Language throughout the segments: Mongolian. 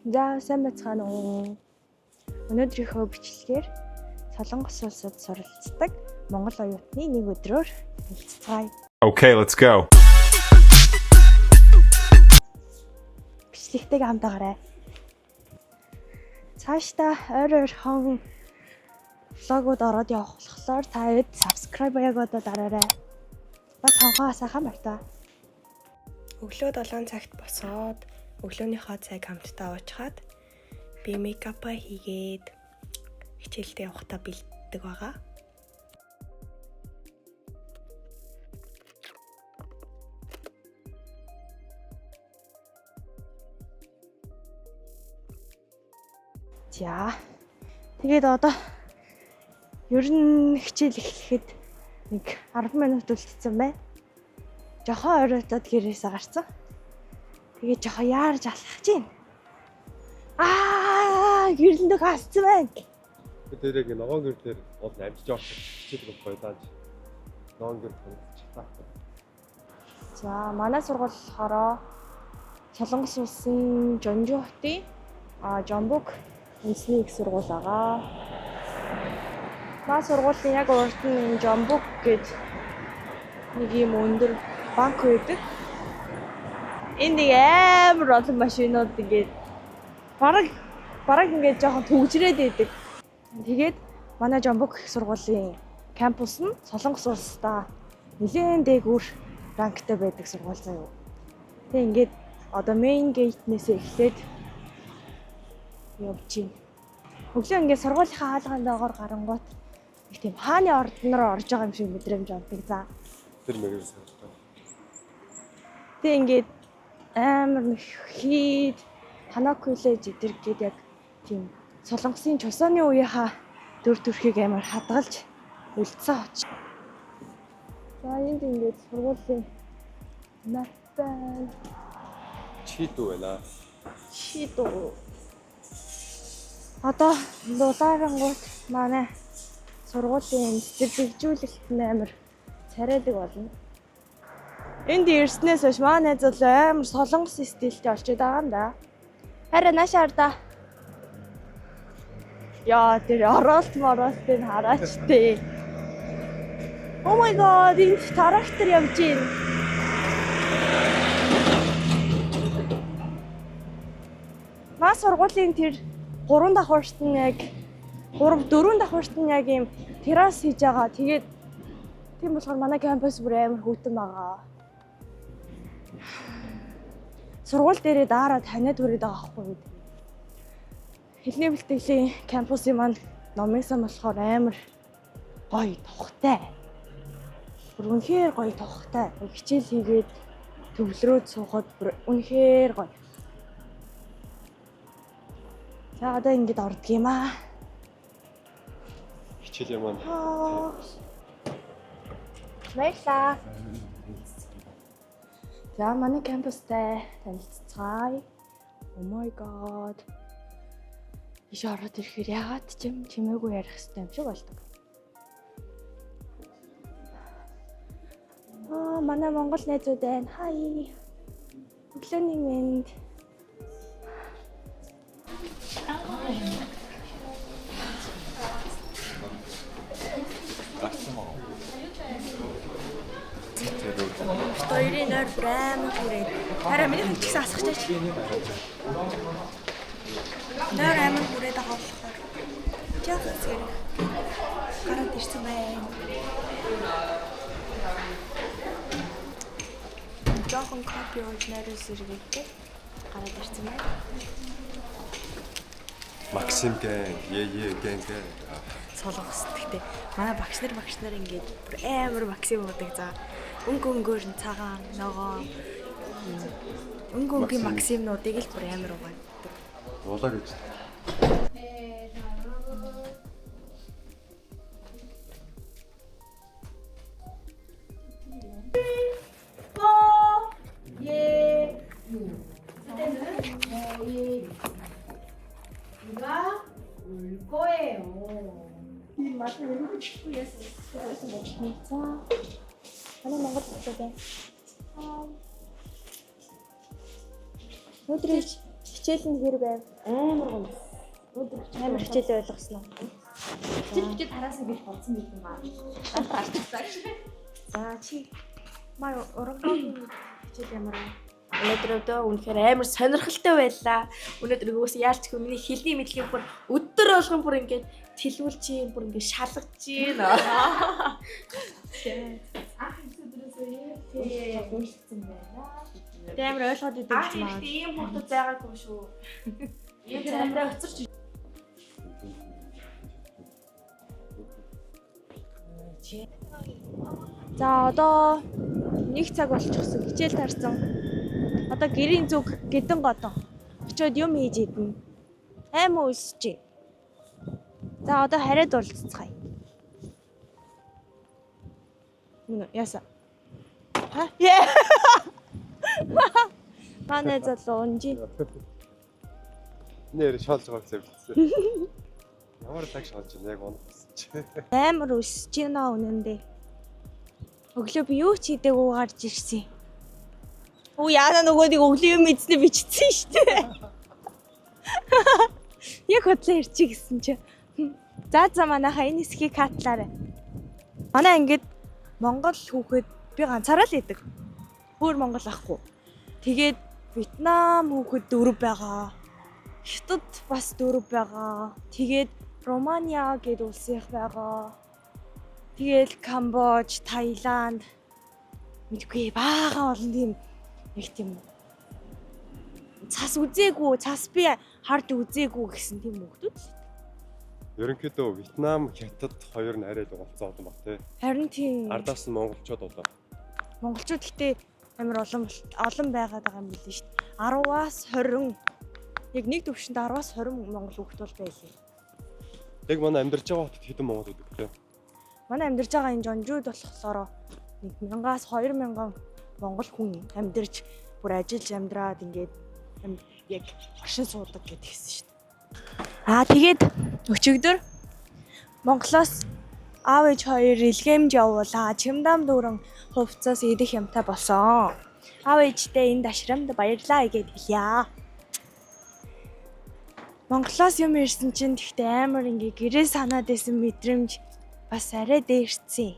За сайн байцгаана уу. Өнөөдрийнхөө бичлэгээр Солонгос улсад суралцдаг Монгол оюутны нэг өдрөөр хэлцгээе. Okay, let's go. Бичлэгтэйг хамтаагаарай. Цаашдаа ойр ойрхон влогууд ороод явах болохоор та хэд subscribe яг одоо дараарай. Бас хонхоо сайхан байна. Өглөө 7 цагт босоод өглөөнийхөө цаг хамтдаа уучгаад би мейкапаа хийгээд хичээлдээ явахдаа бэлддэг байгаа. За. Тэгээд одоо ер нь хичээл эхлэхэд нэг 10 минут үлдсэн байна. Жохоо оройтод гэрээсээ гарсан. Тэгээд жохоо яарж алхаж байна. Гэрлэндээ хасцсан байна. Тэрийг ногоон гэр дээр бол амжиж явах хичээл гойлааж ногоон гэр хандчихлаа. За, манай сургууль болохоор Солонгос улсын Жонжу хотын Жомбук үндэсний их сургууль байгаа. Манай сургуулийн яг урд нь Жомбук гэж нэг юм өндөр банк байдаг. Энд амар олон машинууд ингээд бараг ингээд жоохон төгжрээд байдаг. Тэгээд манай Жомбук их сургуулийн кампус нь Солонгос улстай нэлээд дээгүүр ранктай байдаг сургууль заяа. Тэгээд ингээд одоо main gate-нээс эхлээд явж байна. Өглөө ингээд сургуулийнхаа хаалганд доогоор гарангуут их тийм хааны ордон руу орж байгаа юм шиг мэдрэмж авдаг. За. Тэр мэгэр санагдав. Тэг ингээд амар нэг хийд ханакулэж идэргээд яг тийм Солонгосын чосооны үеийнхаа төр төрхийг амар хадгалж үлдсэн оч. За энд ингээд сургуулийн мап байна. Чидүү байна. Чидүү. Одоо дулаарангууд манай сургуулийн цэцэрлэгжүүлэлт амар царайдаг болно. Энд ирснээс хойш манай найзууд амар Солонгос стилтэй болчиход байгаа юм да. Харин наашаар да. Яа тэр оролт-моролтыг хараач тээ. Oh my god, энэ трактор явж байна. Манай сургуулийн тэр 3 давхарт нь яг 4 давхарт нь яг юм террас хийж байгаа. Тэгээд тийм болохоор манай кампус бүр амар хөтөн байгаа. Сургууль дээрээ даараа таниад хүрээд байгаа байхгүй юу? Хэлний бэлтгэлийн кампусын маань номын сан болохоор амар гоё тухтай. Бүр үнэхээр гоё тухтай. Хичээл хийгээд төвлөрөөд суухад бүр үнэхээр гоё. За одоо ингэж ордог юм аа. Хичээл юм аа. Баярлалаа. За манай кампустай танилццгаая. Oh my god. Иш ороод ирэхээр ягаад ч юм чимээгүй ярих хэрэгтэй юм шиг болдог. Манай монгол найзууд байна. Хай. Өглөөний мэнд. Хоёрын нойр брэм хүрээд. Хараа миний ч гэсэн асах чаач. Нойр амар хүрээд байгаа болохоор. Жаахан зэрэг. Гараад ирсэн байна. Жаахан кофе ууж нойроос сэргээтэй. Гараад ирсэн байна. Максим гэнг. Солонгос гэхдээ манай багш нар ингээд бүр амар Максим уудаг. За өнгөөр нь цагаан ногоо өнгөгийн Максимнуудыг л бүр амар уудаг. Уулаа гэж. 누가 울 거예요. 이 맛을 왜 이렇게 그래서 먹자. 하나 먹어볼게. 오늘의 Хичээл нь хэр байв? Амар гоо. Өдөр Амар хичээл ойлгосноо. хичээл тараасан гэж бодсон байх юм аа. Гарчихсан шүү. За чи маа урагын хичээл ямар вэ? Өнөөдөр өдөө үнэхээр амар сонирхолтой байлаа. Өнөөдөр юус яалч хөө миний хэлний мэдлэгийг бүр өдөр болгон бүр ингээд тэлүүлж юм бүр ингээд шалгаж байна. Ах өдрөөсөө яа уншсан байна. Тэ амар ойлгоод идэв Аа юм аа. тийм хүмүүс байгаагүй шүү. Яг заримдаа өцөрч За одоо 1 цаг болчихсон. Хичээл тарсан. Одоо гэрийн зүг гэдэн годон. Очоод юм хийж идэнэ. Аймаа өсөж байна. За одоо хараад уулзцгаая. Мөн яса. Ха? Яа. Манай залуу унжи. Нэр шалж байгаа гэсэн бэлдсэн. Ямар lag шалж байна яг онцсон чи. Амар өсөж байна үнэндээ. Өглөө би юу ч хийдэггүй гарч ирсэн. Оо яана нөгөөдийг өглөө юм эзнэ бичсэн шүү дээ. Яг хөдлөө ирчих гэсэн чи. За манайха энэ хэсгийг катлаарай. Манай ингээд Монгол хүүхэд би ганцаараа л идэг. Өөр монгол ахгүй. Тэгээд Вьетнам хүүхэд 4 байгаа. Хятад бас 4 байгаа. Тэгээд Романия гэдэг улсын байгаа. Тэгэл Камбож, Таиланд мэдгүй баахан олон тийм нэг тийм цас үзээгүй, цас би хард үзээгүй гэсэн тийм хүмүүс л. Ерөнхийдөө Вьетнам, Хятад хоёр нь арай л уулзсан олон баг тий. Харин тийм Ардаас нь монголчууд болоо. монголчууд гэхдээ амар олон байгаад байгаа юм билээ шүү дээ. 10-аас 20 яг нэг төвшөнд 10-аас 20 монгол хүүхэд бол байлээ. Яг манай амьдарч байгаа хотод хэдэн монгол гэдэг тий. Манай амьдарч байгаа энэ Жонжууд болохоор 1000-аас 2000 монгол хүн амьдарч бүр ажиллаж амьдраад ингээд яг оршин суудаг гэдгийгсэн шүү дээ. Тэгээд өчигдөр Монголоос аав ээж хоёр илгээмж явуулаа. Чимдам дүүрэн хувцас идэх юмтай болсон. Аав ээжтэй энэ дашрамд баярлаа гэж хэлье. Монголоос юм ирсэн чинь тэгтээ амар ингээ гэрээ санаад байсан мэдрэмж бас арай дээрсэн.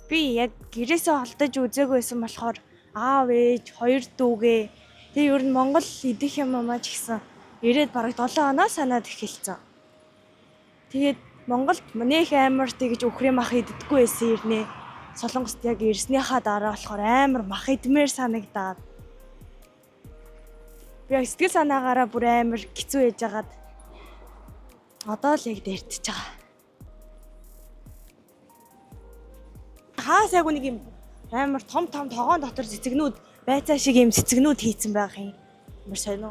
Би яг гэрээсээ холдож үзээгүй байсан болохоор аав ээж хоёр дүүгээ тэгээ ер нь Монгол идэх юм аа ч гэсэн ирээд бараг 7 оноо санаад эхэлсэн. Тэгээд Монголд нөх амар тэгж өхрийн мах иддэггүй байсан ирнэ. Солонгост яг ирснийхаа дараа болохоор амар мах идмээр санагдаад. Би яг сэтгэл санаагаараа бүр амар хэцүү яж хагаад одоо л яг дэртэж байгаа. Хаас яг нэг юм амар том тогоон дотор цэцэгнүүд байцаа шиг юм цэцэгнүүд хийцэн байх юм. Ямар сонио.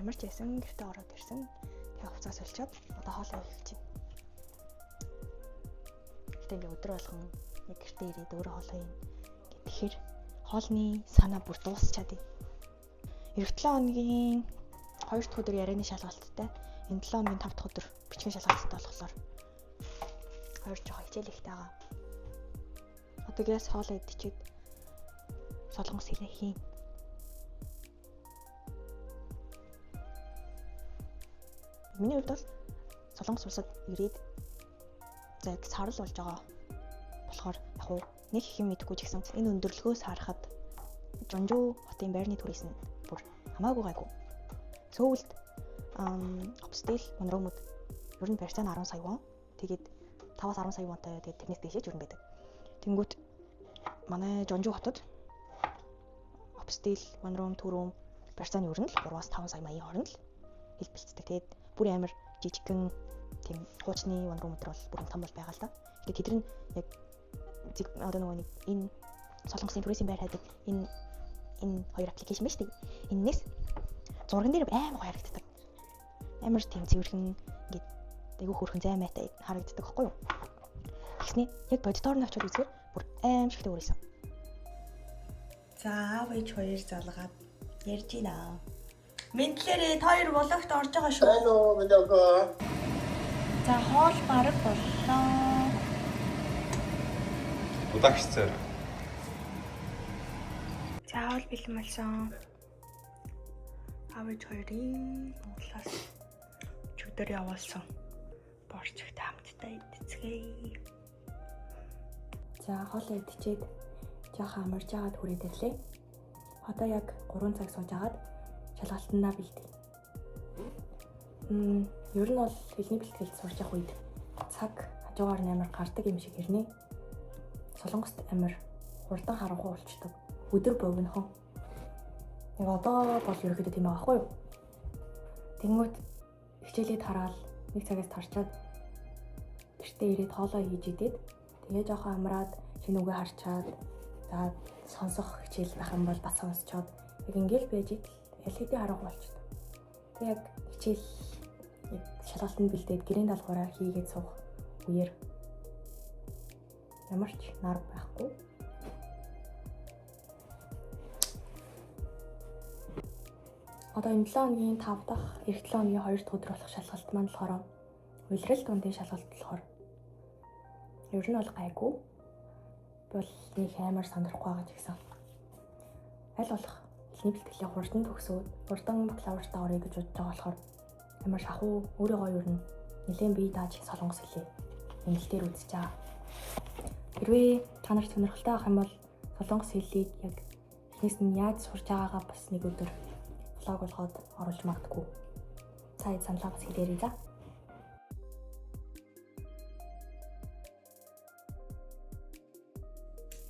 Ямар ч байсан гэртээ ороод ирсэн. Тэгээ хувцас олчоод одоо хоолоо хийлж байна. Гэтэ ингээ өдөр болгон яг гэртээ ирээд өөрөө хоолоо хийн. Тэгэхээр хоолны санаа бүр дуусчаад байна. Эх 7 хоногийн 2 дахь өдөр ярианы шалгалттай. Энэ 7 хоногийн 5 дахь өдөр бичгийн шалгалттай болохоор 2 жоо хичээл ихтэй байгаа. Одоо гээс хоолоо идчихээд солонгос хэлээ хийн. Миний хувьд бол Солонгос улсад ирээд яг сарл болж байгаа болохоор яг уу нэг их юм мэдэхгүй ч гэсэн энэ өндөрлгөөс харахад Жонжуу хотын байрны түрээс нь бүр хамаагүй гайгүй. Сөүлд Обстел Монромод ер нь барьцаа нь 10 сая вон. Тэгээд 5-аас 10 сая вонтой тэгээд тэрнээс дэшээж ер нь байдаг. Тэнгүүт манай Жонжуу хотод Обстел Монром түрүүм барьцааны ер нь л 3-аас 5 сая маягийн хооронд л хэлбэлцдэг. Тэгээд бүр амар жижигхэн тийм хуучны Монром өдр бол бүр том бол байгаа л да. Тэгээд тэд нар яг одоо нөгөө нэг энэ Солонгосын түрээсийн байр хайдаг энэ Энэ хоёр аппликейшн ба шүү дээ. Эннээс зурган дээр амар гоё харагддаг. Амар тийм цэвэрхэн ингээд айгүй хөрхэн займаатай харагддаг байхгүй юу? Тэгснэ яг бодитоор нь очиод үзэхээр бүр аимшигтай үргэлжсэн. За аав ээж хоёр залгаад ярьж байна. Мэдлээрээ та хоёр вологт орж байгаа шүү. Hello, Мэдээгүй. За хоол бараг боллоо. Удаагчцаар. За хоол бэлэн болсон. Аав ээж хоёрын Монголоос чөдөр явуулсан. Борчигт хамтдаа идцгээе. За хоол идчихэд жоохон амарч агаад хүрээд ирлээ. Одоо яг 3 цаг сууж агаад шалгалтандаа бэлдээ. Ер нь бол хэлний бэлтгэлд сурч явах үед цаг хажуугаар нь амар гардаг юм шиг хэрнээ. Солонгост амар хурдан харахгүй болчдөг. Өдөр богинохон. Яг одоо бол ерөөхдөө тийм байгаа байхгүй юу? Тэнгүүт хичээлээд хараад 1 цагаас тарчаад гэртээ ирээд хоолоо хийж идээд тэгээ жоохон амраад шинэ үгээ харчаад за сонсох хичээл байх юм бол бас сонсчоод яг ингээл байж идэл аль хэдийн харахгүй болчихдог. Тэг яг хичээл яг шалгалтанд бэлдээд гэрийн даалгавраа хийгээд суух үеэр ямар ч нар байхгүй. Одоо энэ 7 хоногийн 5 дахь, эх 7 хоногийн 2 дахь өдөр болох шалгалт маань болохоор улирал дундын шалгалт болохоор ер нь бол гайгүй. Бол нэг амар сандрахгүй байгаа ч гэсэн. Аль болох эхний бэлтгэлээ хурдан төгсөөд хурдан бакалавртаа орё гэж бодож байгаа болохоор амар шахуу өөрийгөө ер нь нэлээд бие дааж солонгос хэлээ. Инглээр үзэж байгаа. Хэрвээ та нарт сонирхолтой байх юм бол солонгос хэлийг яг эхнээс нь яаж сурч байгаагаа бас нэг өдөр влог болгоод оруулж магадгүй. Цаад саналаа бас хэлээрэй за.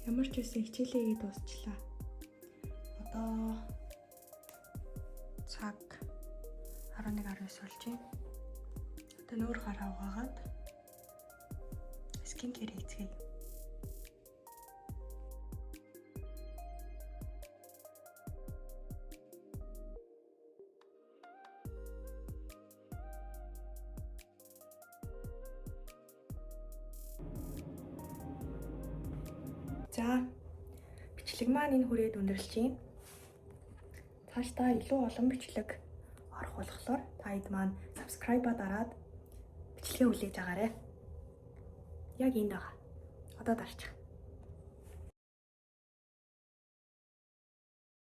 Ямар ч үсэн хичээлээ дуусчлаа. Одоо цаг 11:19 болж байна. Одоо нүүр гараа угаагаад скин кэр хийцгээе. За бичлэг маань энэ хүрээд өндөрлж байна. Цаашдаа илүү олон бичлэг орох болохоор та хэд маань subscribe-а дараад бичлэгээ хүлээж агаарай. Яг энд байгаа. Одоо дарчих.